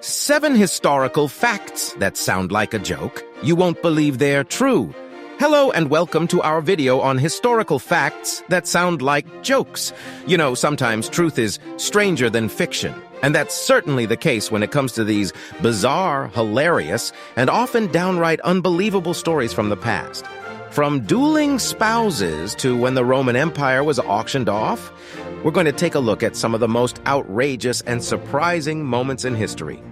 7 historical facts that sound like a joke. You won't believe they're true. Hello and welcome to our video on historical facts that sound like jokes. You know, sometimes truth is stranger than fiction. And that's certainly the case when it comes to these bizarre, hilarious, and often downright unbelievable stories from the past. From dueling spouses to when the Roman Empire was auctioned off, we're going to take a look at some of the most outrageous and surprising moments in history.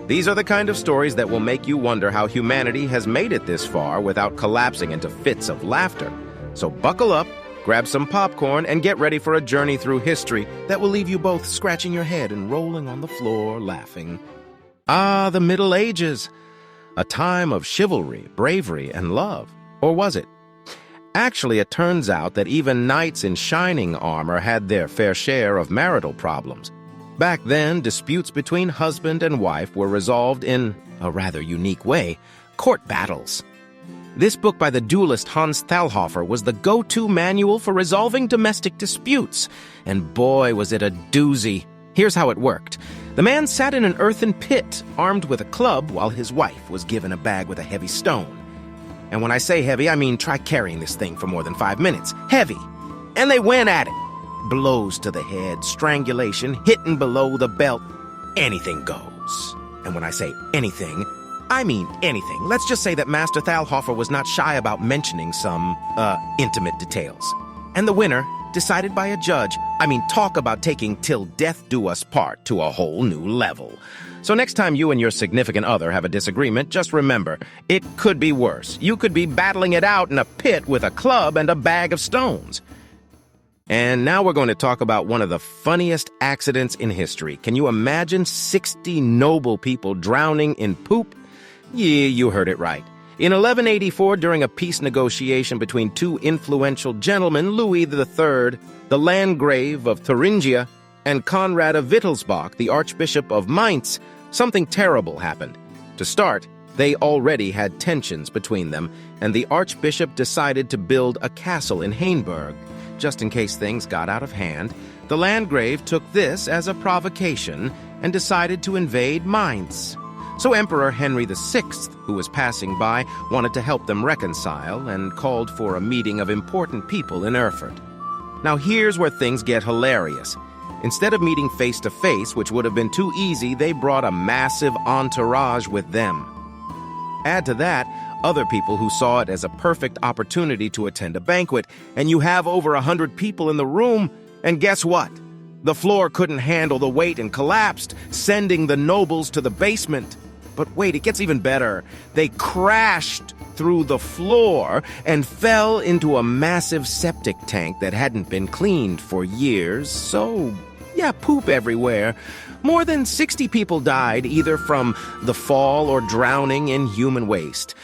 These are the kind of stories that will make you wonder how humanity has made it this far without collapsing into fits of laughter. So buckle up, grab some popcorn, and get ready for a journey through history that will leave you both scratching your head and rolling on the floor laughing. Ah, the Middle Ages. A time of chivalry, bravery, and love. Or was it? Actually, it turns out that even knights in shining armor had their fair share of marital problems. Back then, disputes between husband and wife were resolved in a rather unique way, court battles. This book by the duelist Hans Thalhofer was the go-to manual for resolving domestic disputes. And boy, was it a doozy. Here's how it worked. The man sat in an earthen pit, armed with a club, while his wife was given a bag with a heavy stone. And when I say heavy, I mean try carrying this thing for more than 5 minutes. Heavy. And they went at it. Blows to the head, strangulation, hitting below the belt. Anything goes. And when I say anything, I mean anything. Let's just say that Master Thalhofer was not shy about mentioning some, intimate details. And the winner, decided by a judge, talk about taking till death do us part to a whole new level. So next time you and your significant other have a disagreement, just remember, it could be worse. You could be battling it out in a pit with a club and a bag of stones. And now we're going to talk about one of the funniest accidents in history. Can you imagine 60 noble people drowning in poop? Yeah, you heard it right. In 1184, during a peace negotiation between 2 influential gentlemen, Louis III, the Landgrave of Thuringia, and Conrad of Wittelsbach, the Archbishop of Mainz, something terrible happened. To start, they already had tensions between them, and the Archbishop decided to build a castle in Hainburg. Just in case things got out of hand, the Landgrave took this as a provocation and decided to invade Mainz. So Emperor Henry VI, who was passing by, wanted to help them reconcile and called for a meeting of important people in Erfurt. Now here's where things get hilarious. Instead of meeting face-to-face, which would have been too easy, they brought a massive entourage with them. Add to that, other people who saw it as a perfect opportunity to attend a banquet, and you have over 100 people in the room, and guess what? The floor couldn't handle the weight and collapsed, sending the nobles to the basement. But wait, it gets even better. They crashed through the floor and fell into a massive septic tank that hadn't been cleaned for years, so yeah, poop everywhere. More than 60 people died either from the fall or drowning in human waste.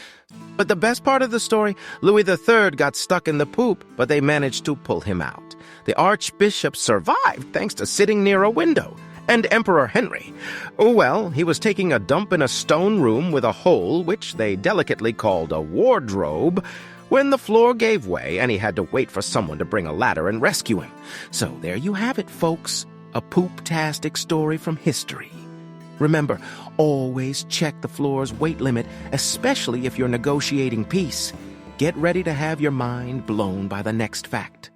But the best part of the story, Louis III got stuck in the poop, but they managed to pull him out. The Archbishop survived thanks to sitting near a window. And Emperor Henry, well, he was taking a dump in a stone room with a hole, which they delicately called a wardrobe, when the floor gave way and he had to wait for someone to bring a ladder and rescue him. So there you have it, folks. A poop-tastic story from history. Remember, always check the floor's weight limit, especially if you're negotiating peace. Get ready to have your mind blown by the next fact.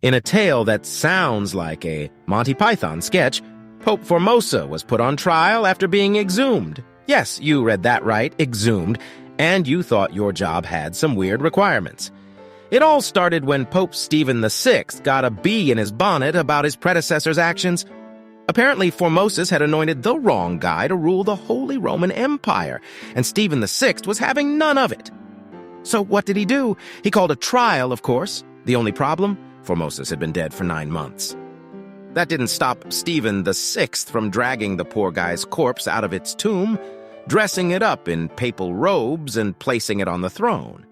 In a tale that sounds like a Monty Python sketch, Pope Formosa was put on trial after being exhumed. Yes, you read that right, exhumed, and you thought your job had some weird requirements. It all started when Pope Stephen VI got a bee in his bonnet about his predecessor's actions. Apparently, Formosus had anointed the wrong guy to rule the Holy Roman Empire, and Stephen VI was having none of it. So what did he do? He called a trial, of course. The only problem? Formosus had been dead for 9 months. That didn't stop Stephen VI from dragging the poor guy's corpse out of its tomb, dressing it up in papal robes and placing it on the throne.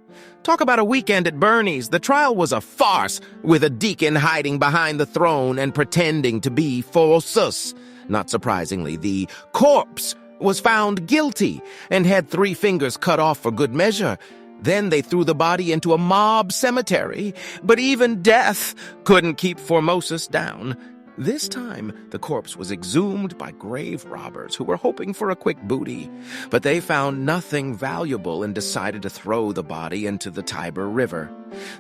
Talk about a weekend at Bernie's. The trial was a farce, with a deacon hiding behind the throne and pretending to be Formosus. Not surprisingly, the corpse was found guilty and had 3 fingers cut off for good measure. Then they threw the body into a mob cemetery, but even death couldn't keep Formosus down. This time, the corpse was exhumed by grave robbers who were hoping for a quick booty, but they found nothing valuable and decided to throw the body into the Tiber River.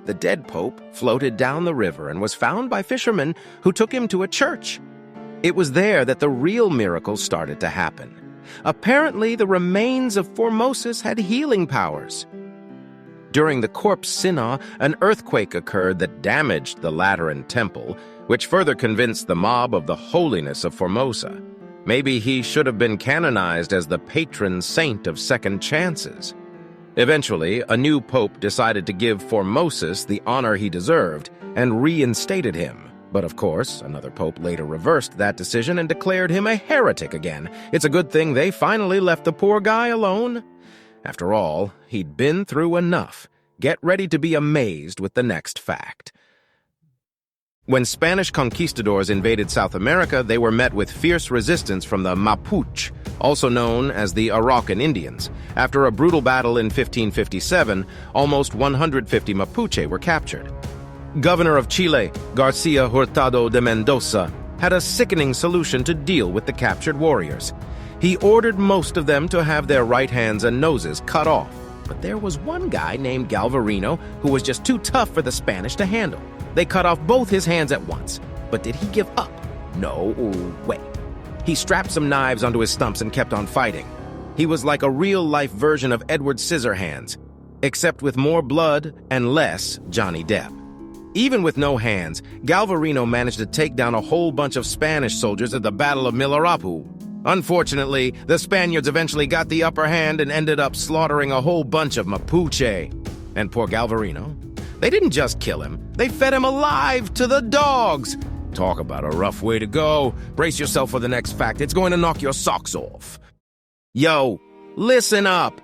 The dead pope floated down the river and was found by fishermen who took him to a church. It was there that the real miracles started to happen. Apparently, the remains of Formosus had healing powers. During the corpse synod, an earthquake occurred that damaged the Lateran temple, which further convinced the mob of the holiness of Formosa. Maybe he should have been canonized as the patron saint of second chances. Eventually, a new pope decided to give Formosus the honor he deserved and reinstated him. But of course, another pope later reversed that decision and declared him a heretic again. It's a good thing they finally left the poor guy alone. After all, he'd been through enough. Get ready to be amazed with the next fact. When Spanish conquistadors invaded South America, they were met with fierce resistance from the Mapuche, also known as the Araucan Indians. After a brutal battle in 1557, almost 150 Mapuche were captured. Governor of Chile, Garcia Hurtado de Mendoza, had a sickening solution to deal with the captured warriors. He ordered most of them to have their right hands and noses cut off. But there was one guy named Galvarino who was just too tough for the Spanish to handle. They cut off both his hands at once. But did he give up? No way. He strapped some knives onto his stumps and kept on fighting. He was like a real-life version of Edward Scissorhands, except with more blood and less Johnny Depp. Even with no hands, Galvarino managed to take down a whole bunch of Spanish soldiers at the Battle of Milarapu. Unfortunately, the Spaniards eventually got the upper hand and ended up slaughtering a whole bunch of Mapuche. And poor Galvarino, they didn't just kill him, they fed him alive to the dogs. Talk about a rough way to go. Brace yourself for the next fact. It's going to knock your socks off. Yo, listen up.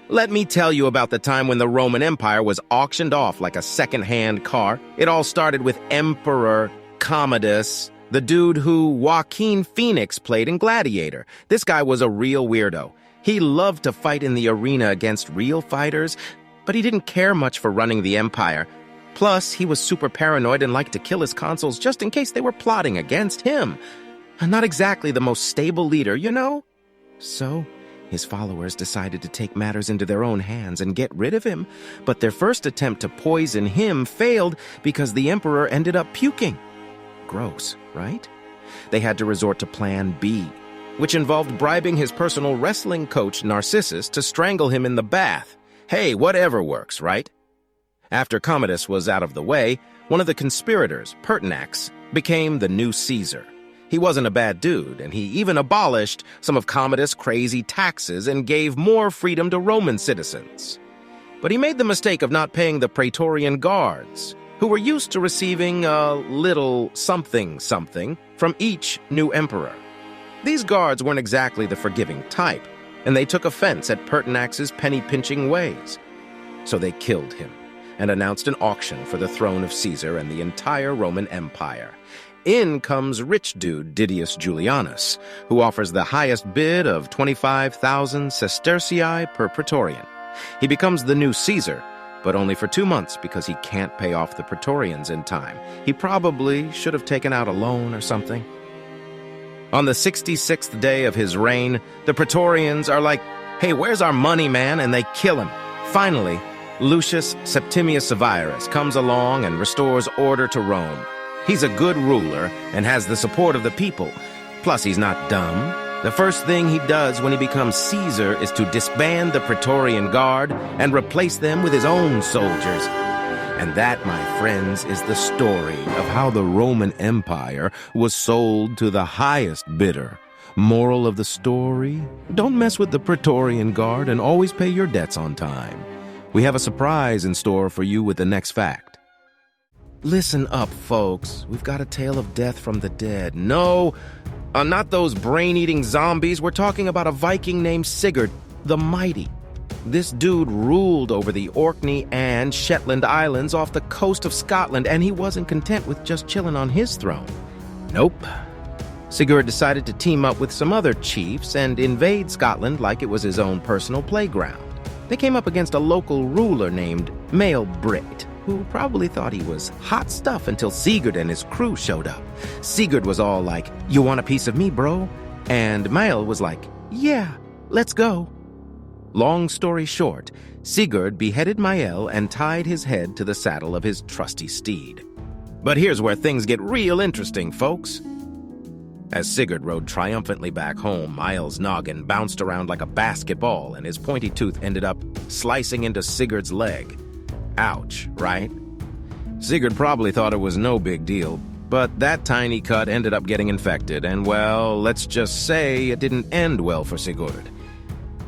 Let me tell you about the time when the Roman Empire was auctioned off like a second-hand car. It all started with Emperor Commodus, the dude who Joaquin Phoenix played in Gladiator. This guy was a real weirdo. He loved to fight in the arena against real fighters, but he didn't care much for running the empire. Plus, he was super paranoid and liked to kill his consuls just in case they were plotting against him. Not exactly the most stable leader, you know? So, his followers decided to take matters into their own hands and get rid of him. But their first attempt to poison him failed because the emperor ended up puking. Gross, right? They had to resort to Plan B, which involved bribing his personal wrestling coach, Narcissus, to strangle him in the bath. Hey, whatever works, right? After Commodus was out of the way, one of the conspirators, Pertinax, became the new Caesar. He wasn't a bad dude, and he even abolished some of Commodus' crazy taxes and gave more freedom to Roman citizens. But he made the mistake of not paying the Praetorian Guards, who were used to receiving a little something-something from each new emperor. These guards weren't exactly the forgiving type, and they took offense at Pertinax's penny-pinching ways. So they killed him and announced an auction for the throne of Caesar and the entire Roman Empire. In comes rich dude Didius Julianus, who offers the highest bid of 25,000 sestertii per praetorian. He becomes the new Caesar, but only for 2 months because he can't pay off the praetorians in time. He probably should have taken out a loan or something. On the 66th day of his reign, the praetorians are like, "Hey, where's our money, man?" And they kill him. Finally, Lucius Septimius Severus comes along and restores order to Rome. He's a good ruler and has the support of the people. Plus, he's not dumb. The first thing he does when he becomes Caesar is to disband the Praetorian Guard and replace them with his own soldiers. And that, my friends, is the story of how the Roman Empire was sold to the highest bidder. Moral of the story? Don't mess with the Praetorian Guard and always pay your debts on time. We have a surprise in store for you with the next fact. Listen up, folks. We've got a tale of death from the dead. No, not those brain-eating zombies. We're talking about a Viking named Sigurd the Mighty. This dude ruled over the Orkney and Shetland Islands off the coast of Scotland, and he wasn't content with just chilling on his throne. Nope. Sigurd decided to team up with some other chiefs and invade Scotland like it was his own personal playground. They came up against a local ruler named Maelbrit. who probably thought he was hot stuff until Sigurd and his crew showed up. Sigurd was all like, "You want a piece of me, bro?" And Mael was like, "Yeah, let's go." Long story short, Sigurd beheaded Mael and tied his head to the saddle of his trusty steed. But here's where things get real interesting, folks. As Sigurd rode triumphantly back home, Mael's noggin bounced around like a basketball and his pointy tooth ended up slicing into Sigurd's leg. Ouch, right? Sigurd probably thought it was no big deal, but that tiny cut ended up getting infected, and well, let's just say it didn't end well for Sigurd.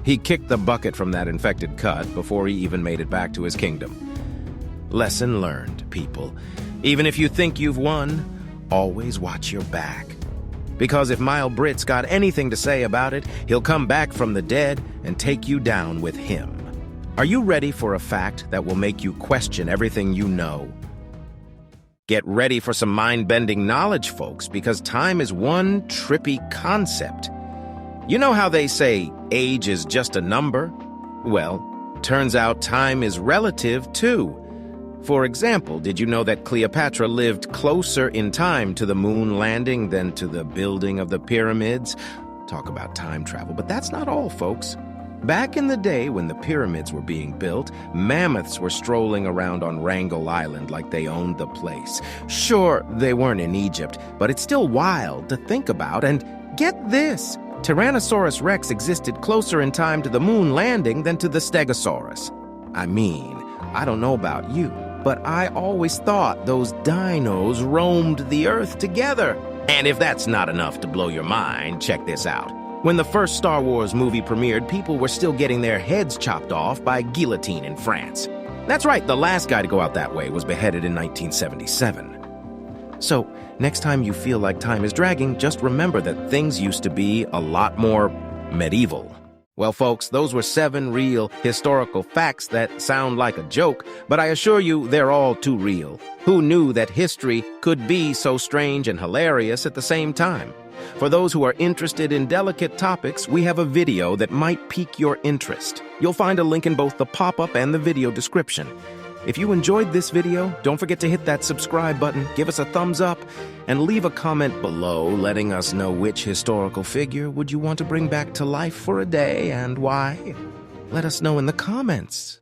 He kicked the bucket from that infected cut before he even made it back to his kingdom. Lesson learned, people. Even if you think you've won, always watch your back. Because if Mael Brit's got anything to say about it, he'll come back from the dead and take you down with him. Are you ready for a fact that will make you question everything you know? Get ready for some mind-bending knowledge, folks, because time is one trippy concept. You know how they say age is just a number? Well, turns out time is relative, too. For example, did you know that Cleopatra lived closer in time to the moon landing than to the building of the pyramids? Talk about time travel, but that's not all, folks. Back in the day when the pyramids were being built, mammoths were strolling around on Wrangel Island like they owned the place. Sure, they weren't in Egypt, but it's still wild to think about. And get this, Tyrannosaurus Rex existed closer in time to the moon landing than to the Stegosaurus. I mean, I don't know about you, but I always thought those dinos roamed the earth together. And if that's not enough to blow your mind, check this out. When the first Star Wars movie premiered, people were still getting their heads chopped off by guillotine in France. That's right, the last guy to go out that way was beheaded in 1977. So, next time you feel like time is dragging, just remember that things used to be a lot more medieval. Well, folks, those were 7 real historical facts that sound like a joke, but I assure you they're all too real. Who knew that history could be so strange and hilarious at the same time? For those who are interested in delicate topics, we have a video that might pique your interest. You'll find a link in both the pop-up and the video description. If you enjoyed this video, don't forget to hit that subscribe button, give us a thumbs up, and leave a comment below letting us know which historical figure would you want to bring back to life for a day and why. Let us know in the comments.